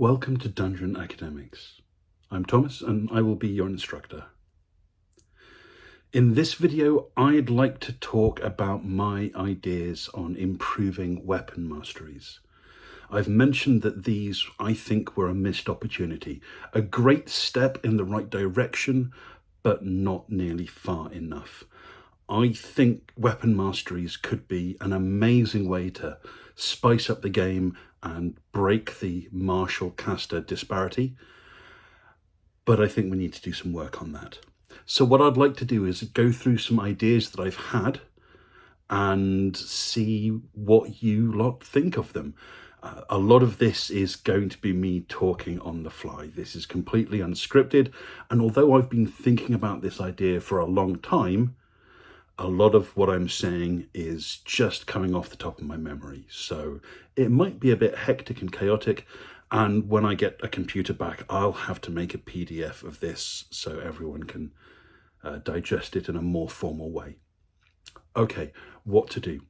Welcome to Dungeon Academics. I'm Thomas and I will be your instructor. In this video, I'd like to talk about my ideas on improving weapon masteries. I've mentioned that these, I think, were a missed opportunity, a great step in the right direction, but not nearly far enough. I think weapon masteries could be an amazing way to spice up the game and break the martial caster disparity, but I think we need to do some work on that. So what I'd like to do is go through some ideas that I've had and see what you lot think of them. A lot of this is going to be me talking on the fly. This is completely unscripted, and although I've been thinking about this idea for a long time, a lot of what I'm saying is just coming off the top of my memory. So it might be a bit hectic and chaotic, and when I get a computer back, I'll have to make a PDF of this so everyone can digest it in a more formal way. Okay, what to do?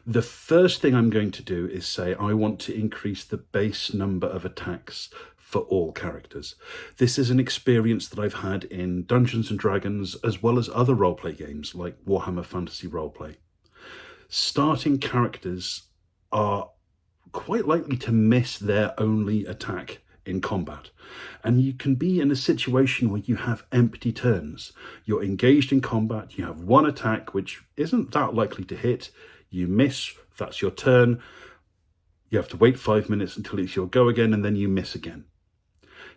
The first thing I'm going to do is say I want to increase the base number of attacks for all characters. This is an experience that I've had in Dungeons & Dragons as well as other roleplay games like Warhammer Fantasy Roleplay. Starting characters are quite likely to miss their only attack in combat, and you can be in a situation where you have empty turns. You're engaged in combat, you have one attack which isn't that likely to hit, you miss, that's your turn, you have to wait 5 minutes until it's your go again, and then you miss again.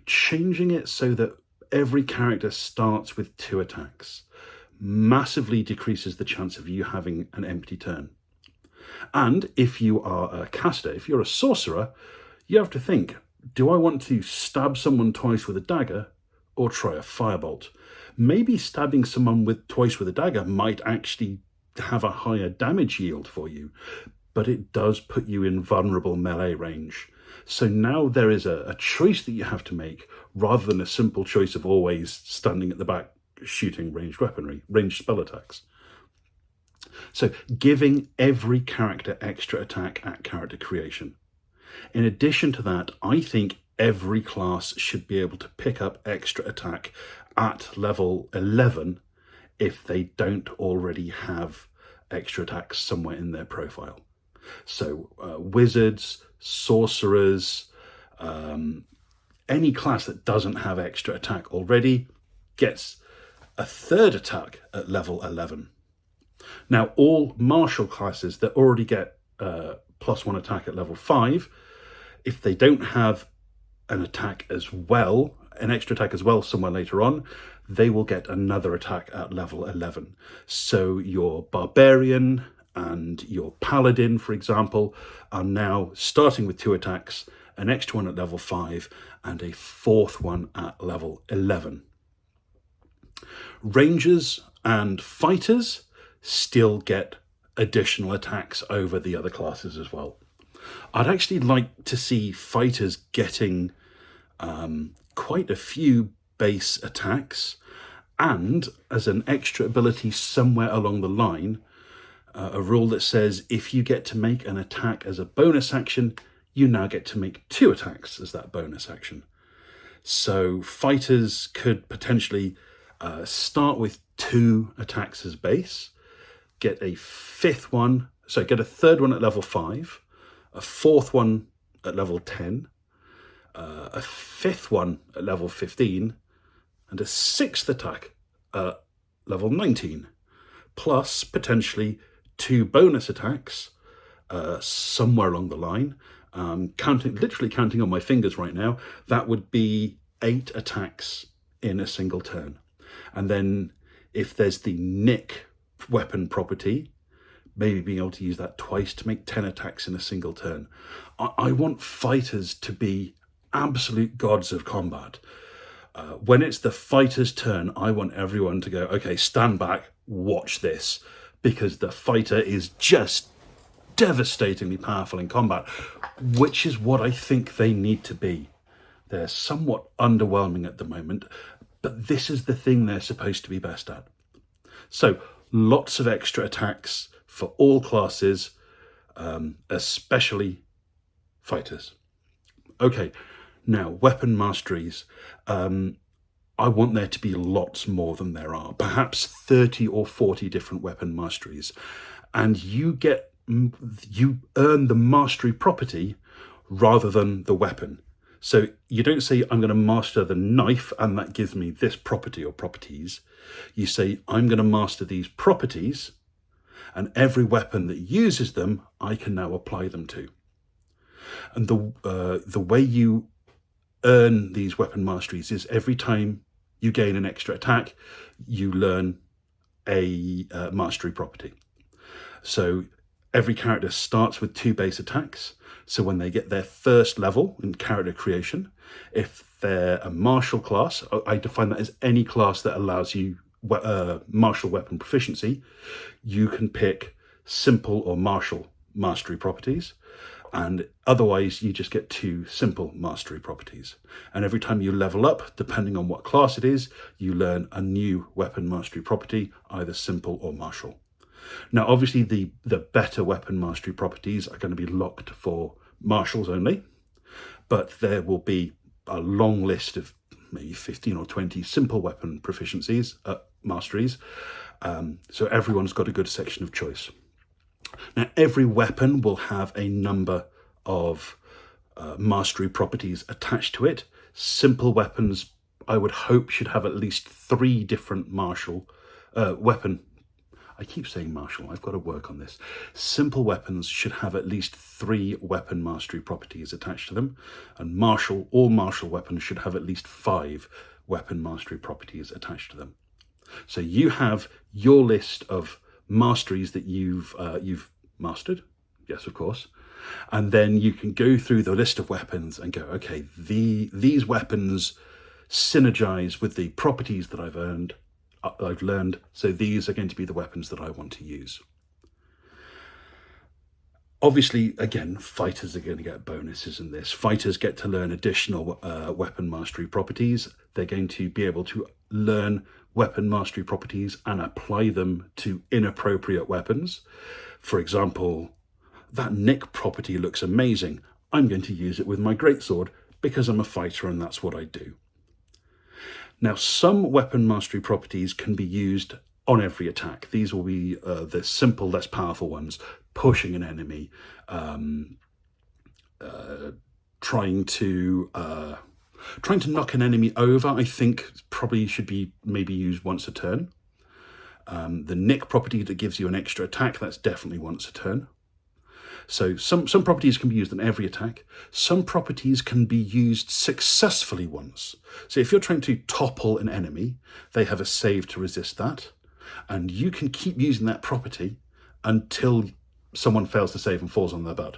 Changing it so that every character starts with 2 attacks massively decreases the chance of you having an empty turn. And if you are a caster, if you're a sorcerer, you have to think, do I want to stab someone twice with a dagger or try a firebolt? Maybe stabbing someone twice with a dagger might actually have a higher damage yield for you, but it does put you in vulnerable melee range. So now there is a choice that you have to make rather than a simple choice of always standing at the back shooting ranged weaponry, ranged spell attacks. So giving every character extra attack at character creation. In addition to that, I think every class should be able to pick up extra attack at level 11 if they don't already have extra attacks somewhere in their profile. So wizards, sorcerers, any class that doesn't have extra attack already gets a 3rd attack at level 11. Now, all martial classes that already get +1 attack at level 5, if they don't have an attack as well, an extra attack as well somewhere later on, they will get another attack at level 11. So your barbarian and your paladin, for example, are now starting with 2 attacks, an extra one at level 5 and a 4th one at level 11. Rangers and fighters still get additional attacks over the other classes as well. I'd actually like to see fighters getting quite a few base attacks, and as an extra ability somewhere along the line, a rule that says if you get to make an attack as a bonus action, you now get to make 2 attacks as that bonus action. So fighters could potentially start with 2 attacks as base, get a 5th one, so get a 3rd one at level 5, a 4th one at level 10, a 5th one at level 15, and a 6th attack at level 19, plus potentially 2 bonus attacks somewhere along the line. Literally counting on my fingers right now, that would be 8 attacks in a single turn. And then if there's the nick weapon property, maybe being able to use that twice to make 10 attacks in a single turn. I want fighters to be absolute gods of combat. When it's the fighter's turn, I want everyone to go, okay, stand back, watch this, because the fighter is just devastatingly powerful in combat, which is what I think they need to be. They're somewhat underwhelming at the moment, but this is the thing they're supposed to be best at. So lots of extra attacks for all classes, especially fighters. Okay, Now, weapon masteries, I want there to be lots more than there are, perhaps 30 or 40 different weapon masteries. And you earn the mastery property rather than the weapon. So you don't say, I'm going to master the knife and that gives me this property or properties. You say, I'm going to master these properties, and every weapon that uses them, I can now apply them to. And the way you earn these weapon masteries is every time you gain an extra attack, you learn a mastery property. So every character starts with 2 base attacks. So when they get their first level in character creation, if they're a martial class, I define that as any class that allows you martial weapon proficiency, you can pick simple or martial mastery properties. And otherwise, you just get 2 simple mastery properties. And every time you level up, depending on what class it is, you learn a new weapon mastery property, either simple or martial. Now, obviously, the better weapon mastery properties are going to be locked for martials only, but there will be a long list of maybe 15 or 20 simple weapon proficiencies, masteries. So everyone's got a good section of choice. Now, every weapon will have a number of mastery properties attached to it. Simple weapons, I would hope, should have at least 3 different weapon. I keep saying martial, I've got to work on this. Simple weapons should have at least 3 weapon mastery properties attached to them. And all martial weapons should have at least 5 weapon mastery properties attached to them. So you have your list of masteries that you've mastered, yes, of course, and then you can go through the list of weapons and go, okay, these weapons synergize with the properties that I've learned, so these are going to be the weapons that I want to use. Obviously, again, fighters are going to get bonuses in this. Fighters get to learn additional weapon mastery properties. They're going to be able to learn weapon mastery properties and apply them to inappropriate weapons. For example, that nick property looks amazing. I'm going to use it with my greatsword because I'm a fighter and that's what I do. Now, some weapon mastery properties can be used on every attack. These will be the simple, less powerful ones: pushing an enemy, trying to knock an enemy over. I think probably should be maybe used once a turn. The nick property that gives you an extra attack, that's definitely once a turn. So some properties can be used on every attack. Some properties can be used successfully once. So if you're trying to topple an enemy, they have a save to resist that. And you can keep using that property until someone fails to save and falls on their butt.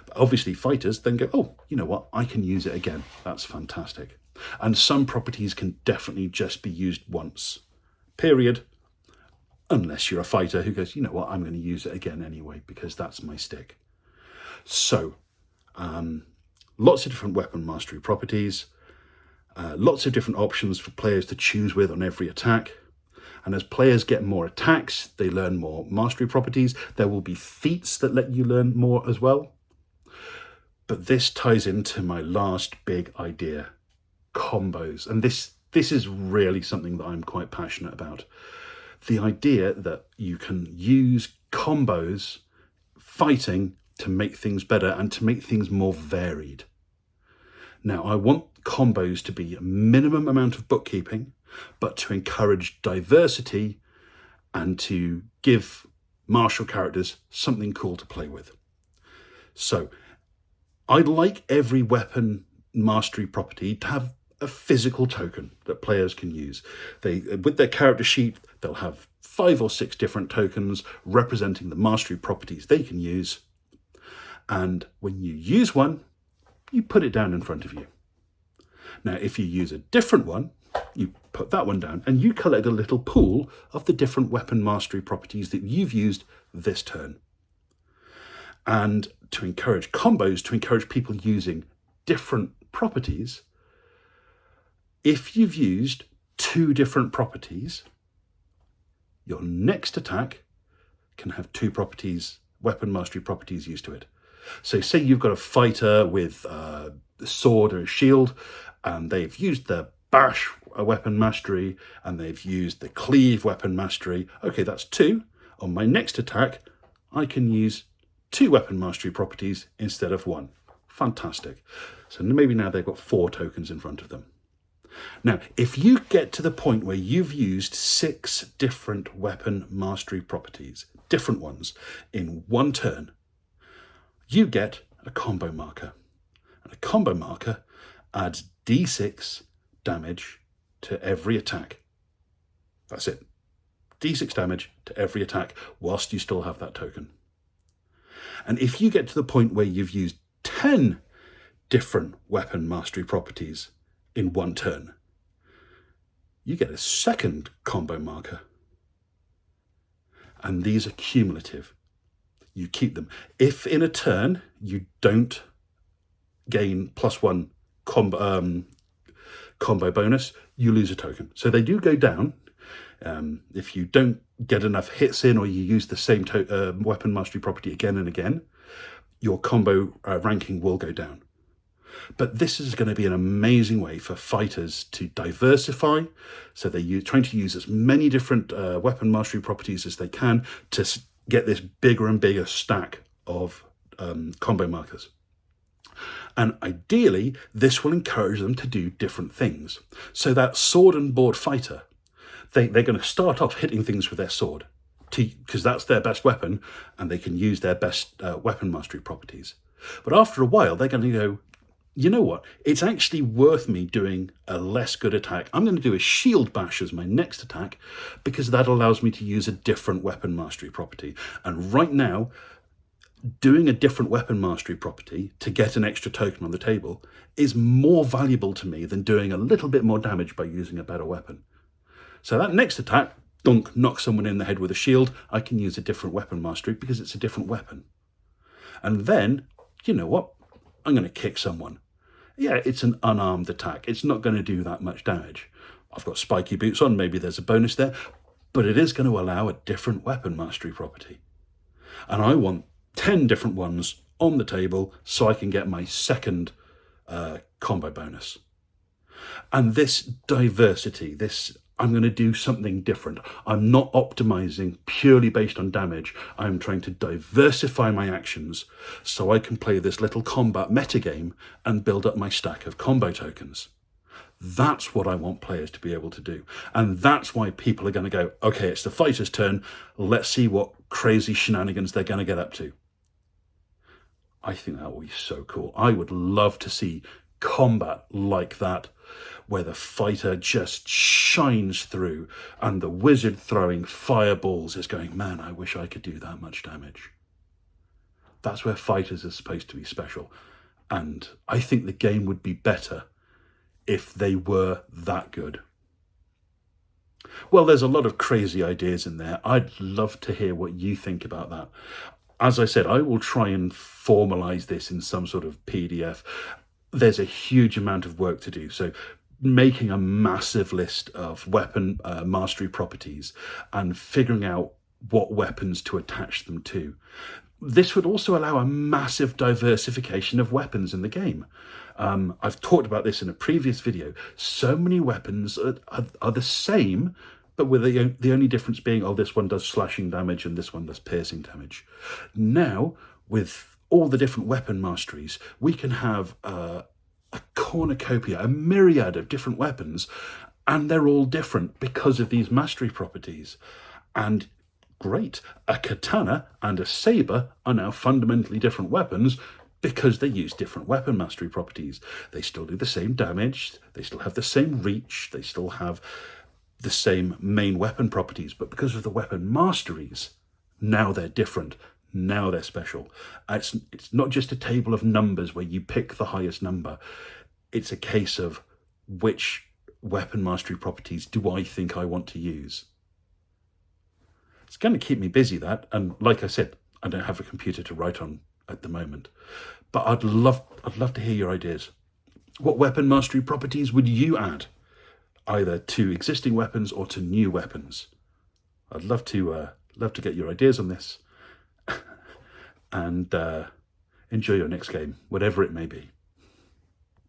But obviously fighters then go, oh, you know what? I can use it again. That's fantastic. And some properties can definitely just be used once, period. Unless you're a fighter who goes, you know what, I'm going to use it again anyway, because that's my stick. So, lots of different weapon mastery properties, lots of different options for players to choose with on every attack. And as players get more attacks, they learn more mastery properties. There will be feats that let you learn more as well. But this ties into my last big idea, combos. And this is really something that I'm quite passionate about. The idea that you can use combos fighting to make things better and to make things more varied. Now, I want combos to be a minimum amount of bookkeeping, but to encourage diversity and to give martial characters something cool to play with. So, I'd like every weapon mastery property to have a physical token that players can use. With their character sheet, they'll have 5 or 6 different tokens representing the mastery properties they can use. And when you use one, you put it down in front of you. Now, if you use a different one, you put that one down and you collect a little pool of the different weapon mastery properties that you've used this turn. And to encourage combos, to encourage people using different properties, if you've used 2 different properties, your next attack can have 2 properties, weapon mastery properties used to it. So say you've got a fighter with sword or a shield, and they've used the bash weapon mastery, and they've used the cleave weapon mastery. Okay, that's 2. On my next attack, I can use 2 weapon mastery properties instead of 1. Fantastic. So maybe now they've got 4 tokens in front of them. Now, if you get to the point where you've used 6 different weapon mastery properties, different ones, in one turn, you get a combo marker. And a combo marker adds d6 damage to every attack. That's it. d6 damage to every attack whilst you still have that token. And if you get to the point where you've used 10 different weapon mastery properties in one turn, you get a second combo marker. And these are cumulative. You keep them. If in a turn you don't gain +1 combo bonus, you lose a token. So they do go down. If you don't get enough hits in, or you use the same weapon mastery property again and again, your combo ranking will go down. But this is going to be an amazing way for fighters to diversify. So they're trying to use as many different weapon mastery properties as they can to get this bigger and bigger stack of combo markers. And ideally, this will encourage them to do different things. So that sword and board fighter, they're going to start off hitting things with their sword, because that's their best weapon, and they can use their best weapon mastery properties. But after a while, they're going to go, you know what, it's actually worth me doing a less good attack. I'm going to do a shield bash as my next attack, because that allows me to use a different weapon mastery property. And right now, doing a different weapon mastery property to get an extra token on the table is more valuable to me than doing a little bit more damage by using a better weapon. So that next attack, dunk, knock someone in the head with a shield, I can use a different weapon mastery because it's a different weapon. And then, you know what, I'm going to kick someone. Yeah, it's an unarmed attack. It's not going to do that much damage. I've got spiky boots on, maybe there's a bonus there, but it is going to allow a different weapon mastery property. And I want 10 different ones on the table so I can get my second combo bonus. And this diversity, I'm going to do something different. I'm not optimizing purely based on damage. I'm trying to diversify my actions so I can play this little combat metagame and build up my stack of combo tokens. That's what I want players to be able to do. And that's why people are going to go, okay, it's the fighter's turn. Let's see what crazy shenanigans they're going to get up to. I think that would be so cool. I would love to see combat like that, where the fighter just shines through and the wizard throwing fireballs is going, man, I wish I could do that much damage. That's where fighters are supposed to be special. And I think the game would be better if they were that good. Well, there's a lot of crazy ideas in there. I'd love to hear what you think about that. As I said, I will try and formalize this in some sort of PDF. There's a huge amount of work to do. So making a massive list of weapon mastery properties and figuring out what weapons to attach them to. This would also allow a massive diversification of weapons in the game. I've talked about this in a previous video. So many weapons are the same, but with the only difference being, oh, this one does slashing damage and this one does piercing damage. Now, with all the different weapon masteries, we can have a cornucopia, a myriad of different weapons, and they're all different because of these mastery properties. And great, a katana and a saber are now fundamentally different weapons because they use different weapon mastery properties. They still do the same damage, they still have the same reach, they still have the same main weapon properties, but because of the weapon masteries, now they're different. Now they're special. It's not just a table of numbers where you pick the highest number. It's a case of which weapon mastery properties do I think I want to use. It's going to keep me busy, that. And like I said, I don't have a computer to write on at the moment. But I'd love to hear your ideas. What weapon mastery properties would you add, either to existing weapons or to new weapons? I'd love to get your ideas on this. And enjoy your next game, whatever it may be.